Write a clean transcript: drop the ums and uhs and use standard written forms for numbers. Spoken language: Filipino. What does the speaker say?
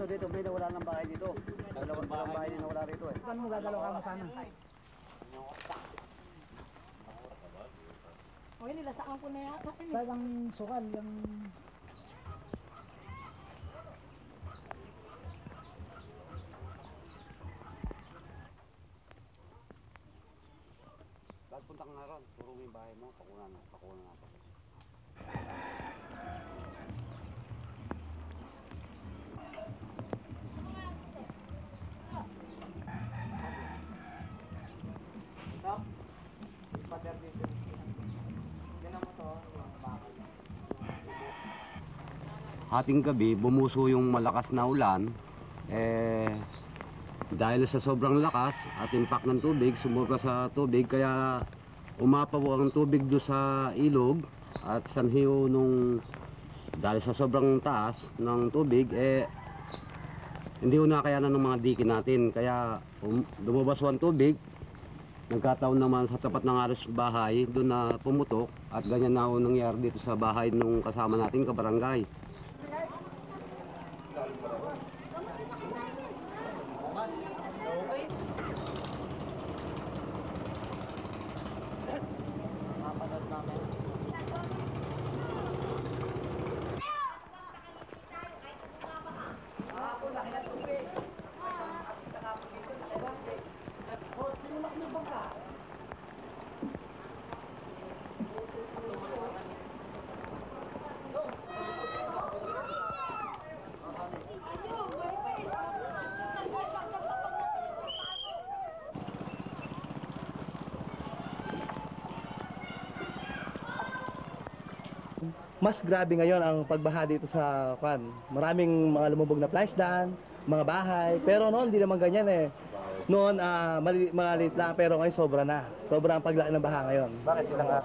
dito, may nawala ng bahay dito. Dalawang bahay na nawala rito eh. Paano mo gagalaw ka mo sana? O yun, nilasaan ko na yata. Talagang sukal, yung... Punta ka nga ron, turo mo yung bahay mo, pakunan na ako. Hating gabi, bumuso yung malakas na ulan. Dahil sa sobrang lakas at impact ng tubig, sumobra sa tubig, kaya umapaw ang tubig doon sa ilog at sanhiyo nung dahil sa sobrang taas ng tubig, hindi ko nakayanan ng mga dike natin. Kaya lumabas ang tubig, nagkataon naman sa tapat ng aros bahay, doon na pumutok at ganyan na nangyari dito sa bahay nung kasama natin kabarangay. Mas grabe ngayon ang pagbaha dito sa Kwan. Maraming mga lumubog na plaisdaan, mga bahay. Pero noon, hindi naman ganyan eh. Noon, maliit lang, pero ngayon sobra na. Sobra ang paglaki ng baha ngayon. Bakit sila nga?